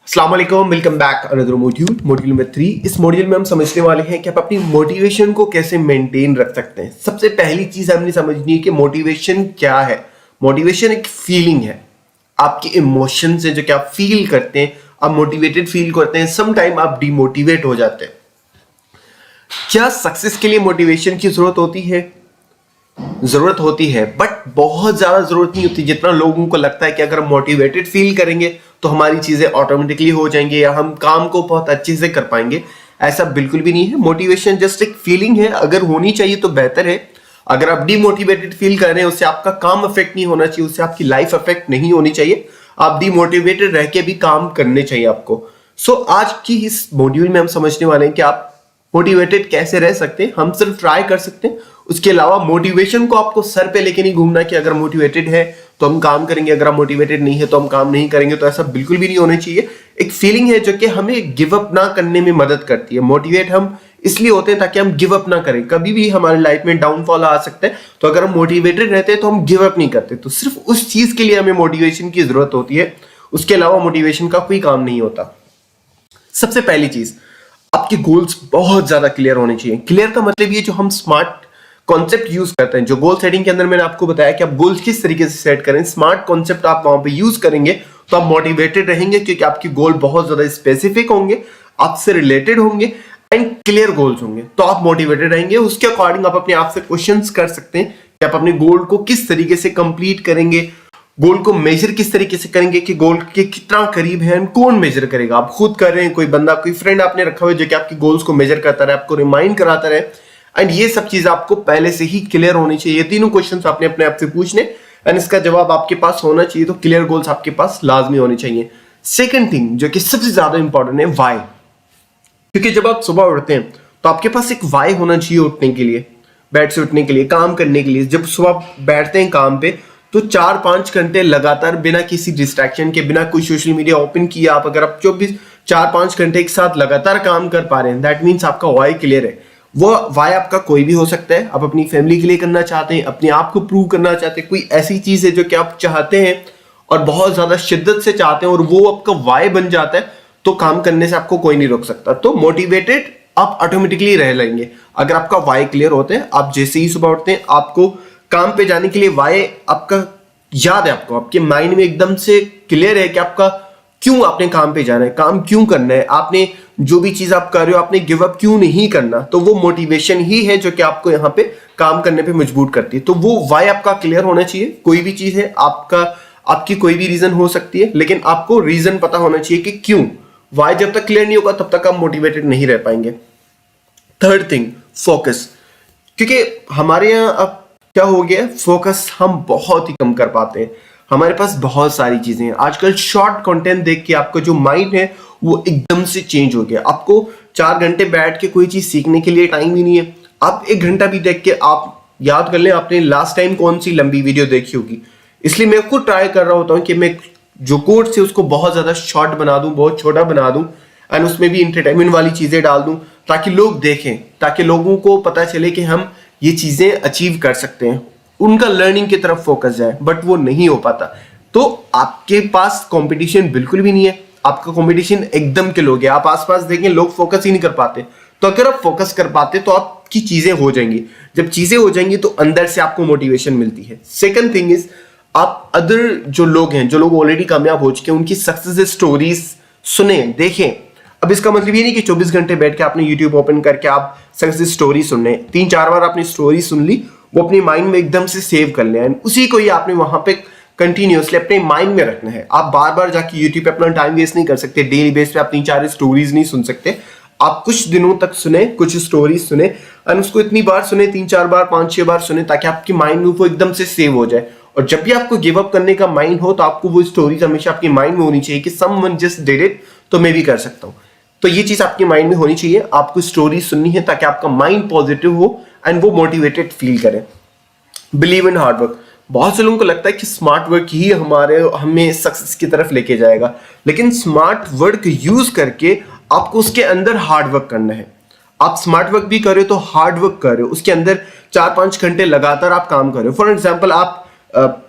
अस्सलाम वालेकुम, welcome back another module number 3। इस मॉड्यूल में हम समझने वाले हैं कि आप अपनी मोटिवेशन को कैसे मेंटेन रख सकते हैं। सबसे पहली चीज हमने समझनी है कि मोटिवेशन क्या है। मोटिवेशन एक फीलिंग है, आपके इमोशन से जो कि आप फील करते हैं, आप मोटिवेटेड फील करते हैं, सम टाइम आप डिमोटिवेट हो जाते हैं। क्या सक्सेस के लिए मोटिवेशन की जरूरत होती है? जरूरत होती है, बट बहुत ज्यादा जरूरत नहीं होती। जितना लोगों को लगता है कि अगर हम मोटिवेटेड फील करेंगे तो हमारी चीजें ऑटोमेटिकली हो जाएंगी या हम काम को बहुत अच्छे से कर पाएंगे, ऐसा बिल्कुल भी नहीं है। मोटिवेशन जस्ट एक फीलिंग है, अगर होनी चाहिए तो बेहतर है। अगर आप डिमोटिवेटेड फील कर रहे हैं, उससे आपका काम अफेक्ट नहीं होना चाहिए, उससे आपकी लाइफ अफेक्ट नहीं होनी चाहिए। आप डिमोटिवेटेड रह के भी काम करने चाहिए आपको। सो आज की इस मॉड्यूल में हम समझने वाले हैं कि आप मोटिवेटेड कैसे रह सकते हैं। हम सिर्फ ट्राई कर सकते हैं। उसके अलावा मोटिवेशन को आपको सर पे लेके नहीं घूमना कि अगर मोटिवेटेड है तो हम काम करेंगे, अगर आप मोटिवेटेड नहीं है तो हम काम नहीं करेंगे। तो ऐसा बिल्कुल भी नहीं होना चाहिए। एक फीलिंग है जो कि हमें गिव अप ना करने में मदद करती है। मोटिवेट हम इसलिए होते हैं ताकि हम गिव अप ना करें। कभी भी हमारी लाइफ में डाउनफॉल आ सकता है, तो अगर हम मोटिवेटेड रहते हैं तो हम गिव अप नहीं करते। तो सिर्फ उस चीज के लिए हमें मोटिवेशन की जरूरत होती है, उसके अलावा मोटिवेशन का कोई काम नहीं होता। सबसे पहली चीज, आपके गोल्स बहुत ज्यादा क्लियर होने चाहिए। क्लियर का मतलब ये जो हम स्मार्ट कॉन्सेप्ट यूज करते हैं, जो गोल सेटिंग के अंदर मैंने आपको बताया कि आप गोल्स किस तरीके से सेट करें, स्मार्ट कॉन्सेप्ट आप वहां पे यूज करेंगे तो आप मोटिवेटेड रहेंगे, क्योंकि आपके गोल बहुत ज्यादा स्पेसिफिक होंगे, आपसे रिलेटेड होंगे एंड क्लियर गोल्स होंगे, तो आप मोटिवेटेड रहेंगे। उसके अकॉर्डिंग आप अपने आप से क्वेश्चंस कर सकते हैं कि आप अपने गोल को किस तरीके से कंप्लीट करेंगे, गोल को मेजर किस तरीके से करेंगे कि गोल के कितना करीब है, कौन मेजर करेगा। आप खुद कर रहे हैं, कोई बंदा, कोई फ्रेंड आपने रखा हुआ है जो कि आपकी गोल्स को मेजर करता रहे, आपको रिमाइंड कराता रहे। एंड ये सब चीज आपको पहले से ही क्लियर होनी चाहिए। ये तीनों क्वेश्चंस आपने अपने आप से पूछने एंड इसका जवाब आपके पास होना चाहिए। तो क्लियर गोल्स आपके पास लाजमी होने चाहिए। सेकंड थिंग जो कि सबसे ज्यादा इंपॉर्टेंट है, वाई। क्योंकि जब आप सुबह उठते हैं तो आपके पास एक वाई होना चाहिए उठने के लिए, बेड से उठने के लिए, काम करने के लिए। जब सुबह बैठते हैं काम पे तो 4-5 घंटे लगातार बिना किसी डिस्ट्रैक्शन के, बिना कोई सोशल मीडिया ओपन किया, आप अगर आप 4-5 घंटे एक साथ लगातार काम कर पा रहे हैं, दैट मीन्स आपका वाई क्लियर है। वो वाई आपका कोई भी हो सकता है। आप अपनी फैमिली के लिए करना चाहते हैं, अपने आप को प्रूव करना चाहते हैं, कोई ऐसी चीज है जो कि आप चाहते हैं और बहुत ज्यादा शिद्दत से चाहते हैं और वो आपका वाई बन जाता है, तो काम करने से आपको कोई नहीं रोक सकता। तो मोटिवेटेड आप ऑटोमेटिकली रह लेंगे अगर आपका वाई क्लियर होते हैं। आप जैसे ही सुबह उठते हैं, आपको काम पे जाने के लिए वाई आपका याद है, आपको आपके माइंड में एकदम से क्लियर है कि आपका क्यों आपने काम पे जाना है, काम क्यों करना है, आपने जो भी चीज आप कर रहे हो आपने गिव अप क्यों नहीं करना। तो वो मोटिवेशन ही है जो कि आपको यहाँ पे काम करने पे मजबूर करती है। तो वो वाई आपका क्लियर होना चाहिए। कोई भी चीज है आपका, आपकी कोई भी रीजन हो सकती है, लेकिन आपको रीजन पता होना चाहिए कि क्यों। वाई जब तक क्लियर नहीं होगा तब तक आप मोटिवेटेड नहीं रह पाएंगे। Third thing, focus. क्योंकि हमारे यहाँ अब क्या हो गया, फोकस हम बहुत ही कम कर पाते हैं। हमारे पास बहुत सारी चीजें हैं। आजकल शॉर्ट कंटेंट देख के आपका जो माइंड है वो एकदम से चेंज हो गया। आपको 4 घंटे बैठ के कोई चीज सीखने के लिए टाइम ही नहीं है। आप 1 घंटा भी देख के आप याद कर लें आपने लास्ट टाइम कौन सी लंबी वीडियो देखी होगी। इसलिए मैं खुद ट्राई कर रहा होता हूँ कि मैं जो कोर्स है उसको बहुत ज्यादा शॉर्ट बना दूं, बहुत छोटा बना दूं एंड उसमें भी इंटरटेनमेंट वाली चीजें डाल दूं, ताकि लोग देखें, ताकि लोगों को पता चले कि हम ये चीजें अचीव कर सकते हैं, उनका लर्निंग की तरफ फोकस जाए। बट वो नहीं हो पाता। तो आपके पास कंपटीशन बिल्कुल भी नहीं है, आपका कंपटीशन एकदम के लोग हैं। आप आसपास देखें, लोग फोकस ही नहीं कर पाते। तो अगर आप फोकस कर पाते तो आपकी चीजें हो जाएंगी। जब चीजें हो जाएंगी तो अंदर से आपको मोटिवेशन मिलती है। सेकंड थिंग इज, आप अदर जो लोग हैं, जो लोग ऑलरेडी कामयाब हो चुके हैं, उनकी सक्सेस स्टोरीज सुने, देखें। अब इसका मतलब ये नहीं कि 24 घंटे बैठ के आपने यूट्यूब ओपन करके आप सक्सेस स्टोरी सुनने, 3-4 बार आपने स्टोरी सुन ली, वो अपने माइंड में एकदम से सेव कर लें, उसी को ही आपने वहां पे कंटिन्यूअसली अपने माइंड में रखना है। आप बार बार जाके यूट्यूब पे अपना टाइम वेस्ट नहीं कर सकते। डेली बेस पे आप 3-4 स्टोरीज नहीं सुन सकते। आप कुछ दिनों तक सुने, कुछ स्टोरीज सुने और उसको इतनी बार सुने, 3-4 बार, 5-6 बार सुने, ताकि आपके माइंड में वो एकदम से सेव हो जाए। और जब भी आपको गिव अप करने का माइंड हो तो आपको वो स्टोरीज हमेशा आपके माइंड में होनी चाहिए कि समवन जस्ट डिड इट, तो मैं भी कर सकता हूँ। तो ये चीज आपके माइंड में होनी चाहिए। आपको स्टोरी सुननी है ताकि आपका माइंड पॉजिटिव हो एंड वो मोटिवेटेड फील करे। Believe in hard work. बहुत से लोगों को लगता है कि स्मार्ट वर्क ही हमें सक्सेस की तरफ लेके जाएगा, लेकिन स्मार्ट वर्क यूज करके आपको उसके अंदर हार्ड वर्क करना है। आप स्मार्ट वर्क भी कर रहे हो तो हार्ड वर्क कर रहे हो, उसके अंदर 4-5 घंटे लगातार आप काम कर रहे हो। फॉर एग्जाम्पल, आप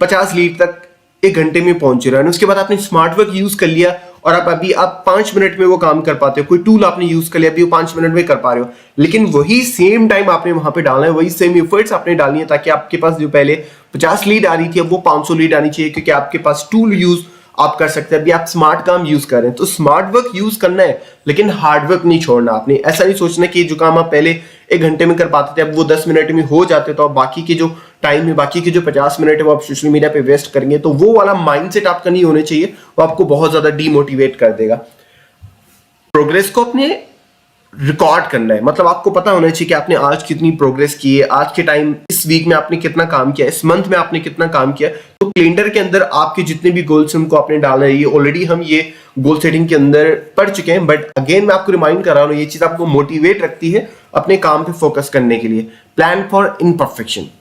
50 लीटर तक 1 घंटे में पहुंच रहे हो, उसके बाद आपने स्मार्ट वर्क यूज कर लिया और आप 5 मिनट में वो काम कर पाते हो, कोई टूल आपने यूज कर लिया, अभी वो 5 मिनट में कर पा रहे हो, लेकिन वही सेम टाइम आपने वहां पे डालना है, वही सेम एफर्ट्स आपने डालनी है, ताकि आपके पास जो पहले 50 लीड आ रही थी अब वो 500 लीड आनी चाहिए, क्योंकि आपके पास टूल यूज आप कर सकते हैं। अभी आप स्मार्ट काम यूज कर रहे हैं तो स्मार्ट वर्क यूज करना है, लेकिन हार्ड वर्क नहीं छोड़ना। आपने ऐसा नहीं सोचना कि जो काम आप पहले 1 घंटे में कर पाते थे अब वो 10 मिनट में हो जाते, तो आप बाकी के जो टाइम है, बाकी के जो 50 मिनट है वो आप सोशल मीडिया पे वेस्ट करेंगे। तो वो वाला माइंडसेट आपका नहीं होना चाहिए, वो आपको बहुत ज्यादा डीमोटिवेट कर देगा। प्रोग्रेस को अपने रिकॉर्ड करना है, मतलब आपको पता होना चाहिए कि आपने आज कितनी प्रोग्रेस की है, आज के टाइम इस वीक में आपने कितना काम किया, इस मंथ में आपने कितना काम किया। तो कैलेंडर के अंदर आपके जितने भी गोल्स हैं उनको आपने डालना है। ये ऑलरेडी हम ये गोल सेटिंग के अंदर पढ़ चुके हैं, बट अगेन मैं आपको रिमाइंड कर रहा हूँ, ये चीज आपको मोटिवेट रखती है अपने काम पे फोकस करने के लिए। Plan for imperfection.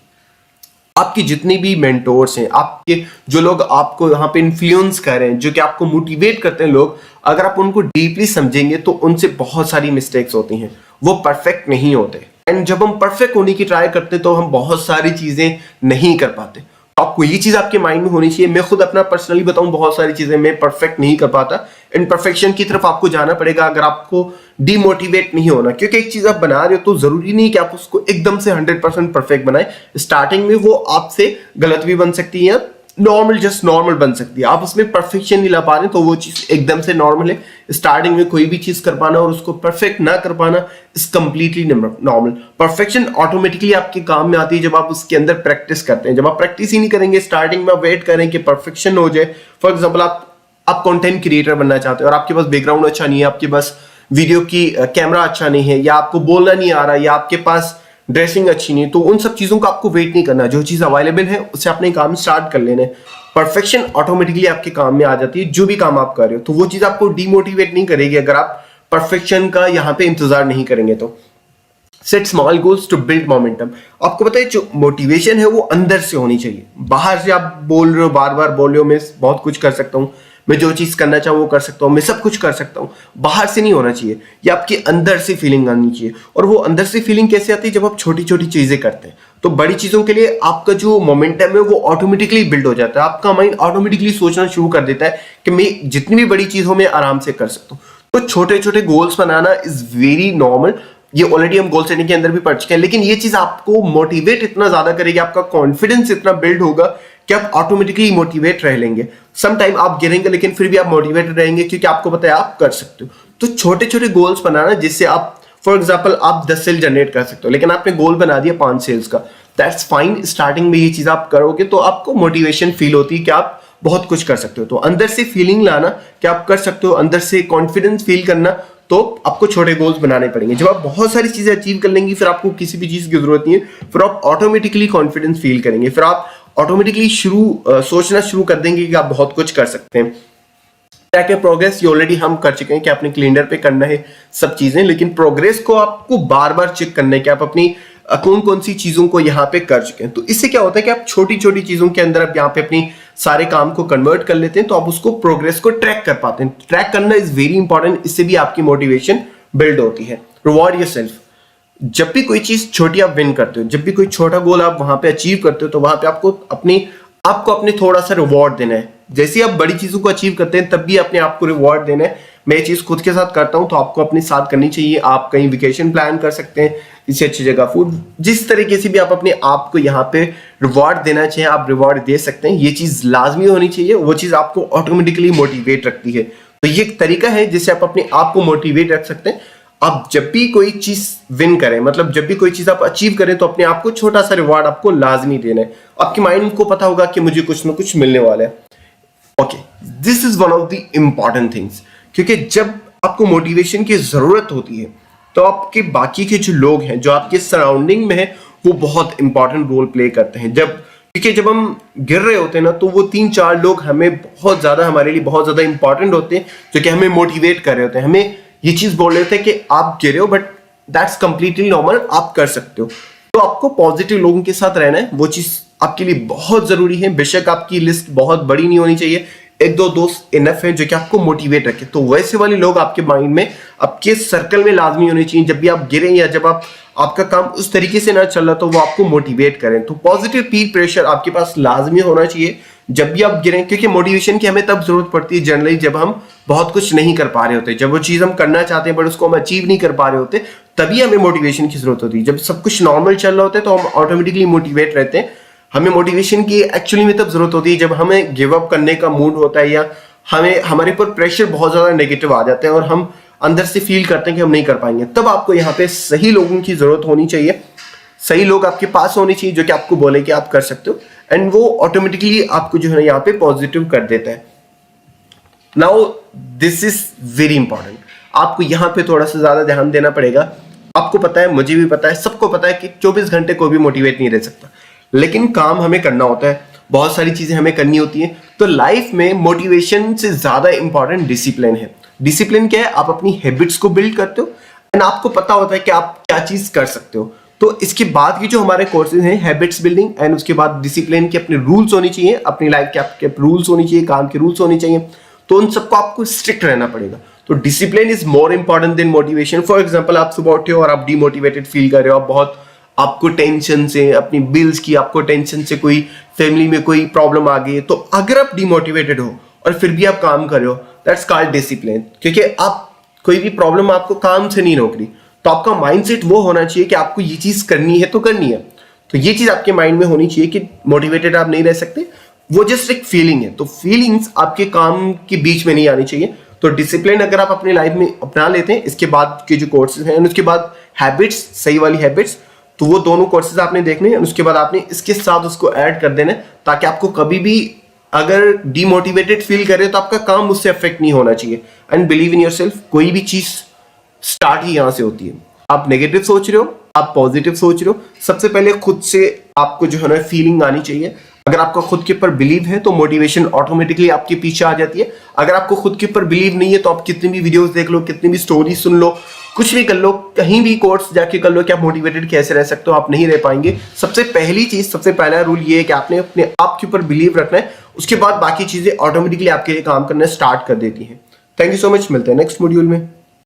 आपके जितने भी मेंटोर्स हैं, आपके जो लोग आपको यहाँ पे इन्फ्लुएंस कर रहे हैं, जो कि आपको मोटिवेट करते हैं लोग, अगर आप उनको डीपली समझेंगे तो उनसे बहुत सारी मिस्टेक्स होती हैं, वो परफेक्ट नहीं होते। एंड जब हम परफेक्ट होने की ट्राई करते हैं तो हम बहुत सारी चीजें नहीं कर पाते। तो आपको ये चीज आपके माइंड में होनी चाहिए। मैं खुद अपना पर्सनली बताऊं, बहुत सारी चीजें मैं परफेक्ट नहीं कर पाता। इम्परफेक्शन की तरफ आपको जाना पड़ेगा अगर आपको डीमोटिवेट नहीं होना, क्योंकि एक चीज आप बना रहे हो तो जरूरी नहीं कि आप उसको एकदम से 100% परफेक्ट बनाए। स्टार्टिंग में वो आपसे गलत भी बन सकती है, नॉर्मल जस्ट नॉर्मल बन सकती है। आप उसमें परफेक्शन नहीं ला पा रहे तो वो चीज एकदम से नॉर्मल है। स्टार्टिंग में कोई भी चीज कर पाना और उसको परफेक्ट ना कर पाना is completely normal. Perfection automatically आपके काम में आती है जब आप उसके अंदर प्रैक्टिस करते हैं। जब आप प्रैक्टिस ही नहीं करेंगे, स्टार्टिंग में आप वेट करें कि परफेक्शन हो जाए। फॉर एग्जाम्पल आप कंटेंट क्रिएटर बनना चाहते हो और आपके पास बैकग्राउंड अच्छा नहीं है, आपके पास वीडियो की कैमरा अच्छा नहीं है, या आपको बोलना नहीं आ रहा, या आपके पास ड्रेसिंग अच्छी नहीं, तो उन सब चीजों का आपको वेट नहीं करना। जो चीज अवेलेबल है उससे अपने काम स्टार्ट कर लेने। परफेक्शन ऑटोमेटिकली आपके काम में आ जाती है जो भी काम आप कर रहे हो, तो वो चीज आपको डीमोटिवेट नहीं करेगी अगर आप परफेक्शन का यहाँ पे इंतजार नहीं करेंगे। तो set small goals to build momentum. आपको पता है जो मोटिवेशन है वो अंदर से होनी चाहिए। बाहर से आप बोल रहे हो, बार बार बोल रहे हो मैं बहुत कुछ कर सकता हूँ, मैं जो चीज करना चाहूँ वो कर सकता हूँ, मैं सब कुछ कर सकता हूँ, बाहर से नहीं होना चाहिए। ये आपके अंदर से फीलिंग आनी चाहिए। और वो अंदर से फीलिंग कैसे आती है? जब आप छोटी छोटी चीजें करते हैं। तो बड़ी चीजों के लिए आपका जो मोमेंटम है वो ऑटोमेटिकली बिल्ड हो जाता है। आपका माइंड ऑटोमेटिकली सोचना शुरू कर देता है कि मैं जितनी भी बड़ी चीज हो मैं आराम से कर सकता हूँ। तो छोटे छोटे goals banana is very normal. ये ऑलरेडी हम गोल सेटिंग के अंदर भी पढ़ चुके हैं, लेकिन ये चीज आपको मोटिवेट इतना ज्यादा करेगी, आपका कॉन्फिडेंस इतना बिल्ड होगा कि आप ऑटोमेटिकली मोटिवेट रह लेंगे। सम टाइम आप गिरेंगे लेकिन फिर भी आप मोटिवेटेड रहेंगे, क्योंकि आपको पता है आप कर सकते हो। तो छोटे छोटे गोल्स बनाना जिससे आप, फॉर एग्जाम्पल आप 10 सेल जनरेट कर सकते हो, लेकिन आपने गोल बना दिया 5 सेल्स का, दैट्स फाइन। स्टार्टिंग में ये चीज आप करोगे तो आपको मोटिवेशन फील होती है कि आप बहुत कुछ कर सकते हो। तो अंदर से फीलिंग लाना कि आप कर सकते हो, अंदर से कॉन्फिडेंस फील करना, तो आपको छोटे गोल्स बनाने पड़ेंगे। जब आप बहुत सारी चीजें अचीव कर लेंगी फिर आपको किसी भी चीज की जरूरत नहीं है, फिर आप ऑटोमेटिकली कॉन्फिडेंस फील करेंगे, फिर आप ऑटोमेटिकली सोचना शुरू कर देंगे कि आप बहुत कुछ कर सकते हैं। ट्रैक प्रोग्रेस ये ऑलरेडी हम कर चुके हैं कि अपने कैलेंडर पे करना है सब चीजें, लेकिन प्रोग्रेस को आपको बार बार चेक करना है कि आप अपनी कौन कौन सी चीजों को यहाँ पे कर चुके हैं। तो इससे क्या होता है कि आप छोटी छोटी चीजों के अंदर आप यहाँ पे अपनी सारे काम को कन्वर्ट कर लेते हैं, तो आप उसको प्रोग्रेस को ट्रैक कर पाते हैं। ट्रैक करना इज वेरी इंपॉर्टेंट, इससे भी आपकी मोटिवेशन बिल्ड होती है। Reward yourself. जब भी कोई चीज छोटी आप विन करते हो, जब भी कोई छोटा गोल आप वहां पे अचीव करते हो, तो वहां पे आपको अपने थोड़ा सा रिवॉर्ड देना है। जैसे आप बड़ी चीजों को अचीव करते हैं तब भी अपने आप को रिवॉर्ड देना है। मैं ये चीज खुद के साथ करता हूं तो आपको अपने साथ करनी चाहिए। आप कहीं वेकेशन प्लान कर सकते हैं, किसी अच्छी जगह फूड, जिस तरीके से भी आप अपने आप को यहाँ पे रिवॉर्ड देना चाहिए आप रिवॉर्ड दे सकते हैं। ये चीज लाजमी होनी चाहिए, वो चीज आपको ऑटोमेटिकली मोटिवेट रखती है। तो ये एक तरीका है जिससे आप अपने आप को मोटिवेट रख सकते हैं। आप जब भी कोई चीज विन करें, मतलब जब भी कोई चीज आप अचीव करें, तो अपने आप को छोटा सा रिवॉर्ड आपको लाजमी देना है। आपके माइंड को पता होगा कि मुझे कुछ ना कुछ मिलने वाला है। Okay, this is one of the important things, क्योंकि जब आपको मोटिवेशन की जरूरत होती है तो आपके बाकी के जो लोग हैं, जो आपके सराउंडिंग में है, वो बहुत इंपॉर्टेंट रोल प्ले करते हैं। क्योंकि जब हम गिर रहे होते हैं ना, तो वो 3-4 लोग हमें बहुत ज्यादा, हमारे लिए बहुत ज्यादा इंपॉर्टेंट होते हैं, जो कि हमें मोटिवेट कर रहे होते हैं, हमें ये चीज बोल रहे होते हैं कि आप गिरे हो बट दैट्स कंप्लीटली नॉर्मल, आप कर सकते हो। तो आपको पॉजिटिव लोगों के साथ रहना है, वो चीज आपके लिए बहुत जरूरी है। बेशक आपकी लिस्ट बहुत बड़ी नहीं होनी चाहिए, 1-2 दोस्त इनफ है जो कि आपको मोटिवेट रखे। तो वैसे वाले लोग आपके माइंड में, आपके सर्कल में लाजमी होने चाहिए। जब भी आप गिरें या जब आपका काम उस तरीके से ना चल रहा तो वो आपको मोटिवेट करें। तो पॉजिटिव पीर प्रेशर आपके पास लाजमी होना चाहिए, जब भी आप गिरें, क्योंकि मोटिवेशन की हमें तब जरूरत पड़ती है जनरली जब हम बहुत कुछ नहीं कर पा रहे होते, जब वो चीज हम करना चाहते हैं बट उसको हम अचीव नहीं कर पा रहे होते, तभी हमें मोटिवेशन की जरूरत होती है। जब सब कुछ नॉर्मल चल रहा होता है तो हम ऑटोमेटिकली मोटिवेट रहते हैं। हमें मोटिवेशन की एक्चुअली में तब जरूरत होती है जब हमें गिव अप करने का मूड होता है, या हमें हमारे ऊपर प्रेशर बहुत ज्यादा नेगेटिव आ जाता है और हम अंदर से फील करते हैं कि हम नहीं कर पाएंगे। तब आपको यहाँ पे सही लोगों की जरूरत होनी चाहिए, सही लोग आपके पास होने चाहिए जो कि आपको बोले कि आप कर सकते हो, एंड वो ऑटोमेटिकली आपको जो है यहाँ पे पॉजिटिव कर देता है। Now this is very important, आपको यहाँ पे थोड़ा सा ज्यादा ध्यान देना पड़ेगा। आपको पता है, मुझे भी पता है, सबको पता है कि 24 घंटे कोई भी मोटिवेट नहीं रह सकता, लेकिन काम हमें करना होता है, बहुत सारी चीजें हमें करनी होती है। तो लाइफ में मोटिवेशन से ज्यादा इंपॉर्टेंट डिसिप्लिन है। डिसिप्लिन क्या है? आप अपनी हैबिट्स को बिल्ड करते हो एंड आपको पता होता है कि आप क्या चीज कर सकते हो। तो इसके बाद की जो हमारे कोर्सेज हैं, हैबिट्स बिल्डिंग एंड उसके बाद डिसिप्लिन के अपने रूल्स होनी चाहिए, अपनी लाइफ के आपके रूल्स होनी चाहिए, काम के रूल्स होने चाहिए। तो उन सबको आपको स्ट्रिक्ट रहना पड़ेगा। तो discipline is more important than motivation. For example, आप सुबह उठे हो और आप डिमोटिवेटेड फील कर रहे हो, आप बहुत, आपको टेंशन से, अपनी बिल्स की आपको टेंशन से, कोई फैमिली में कोई प्रॉब्लम आ गई है, तो अगर आप डिमोटिवेटेड हो और फिर भी आप काम कर रहे हो, दैट्स कॉल्ड डिसिप्लिन। क्योंकि आप, कोई भी प्रॉब्लम आपको काम से नहीं रोक रही, तो आपका माइंडसेट वो होना चाहिए कि आपको ये चीज करनी है तो करनी है। तो ये चीज आपके माइंड में होनी चाहिए कि मोटिवेटेड आप नहीं रह सकते, वो जस्ट एक फीलिंग है। तो फीलिंग्स आपके काम के बीच में नहीं आनी चाहिए। तो डिसिप्लिन अगर आप अपनी लाइफ में अपना लेते हैं, इसके बाद के जो कोर्सेज हैं, उसके बाद हैबिट्स, सही वाली हैबिट्स, तो वो दोनों कोर्सेज आपने देखने हैं। उसके बाद आपने इसके साथ उसको ऐड कर देना है, ताकि आपको कभी भी अगर डिमोटिवेटेड फील करे तो आपका काम उससे अफेक्ट नहीं होना चाहिए। एंड बिलीव इन योरसेल्फ, कोई भी चीज स्टार्ट ही यहां से होती है। आप नेगेटिव सोच रहे हो, आप पॉजिटिव सोच रहे हो, सबसे पहले खुद से आपको जो है ना फीलिंग आनी चाहिए। अगर आपका खुद के ऊपर बिलीव है तो मोटिवेशन ऑटोमेटिकली आपके पीछे आ जाती है। अगर आपको खुद के ऊपर बिलीव नहीं है तो आप कितनी भी वीडियोस देख लो, कितनी भी स्टोरी सुन लो, कुछ भी कर लो, कहीं भी कोर्स जाके कर लो कि आप मोटिवेटेड कैसे रह सकते हो, आप नहीं रह पाएंगे। सबसे पहली चीज, सबसे पहला रूल ये है कि आपने अपने आप के ऊपर बिलीव रखना है। उसके बाद बाकी चीजें ऑटोमेटिकली आपके लिए काम करना स्टार्ट कर देती हैं। थैंक यू सो मच, मिलते हैं नेक्स्ट मॉड्यूल में।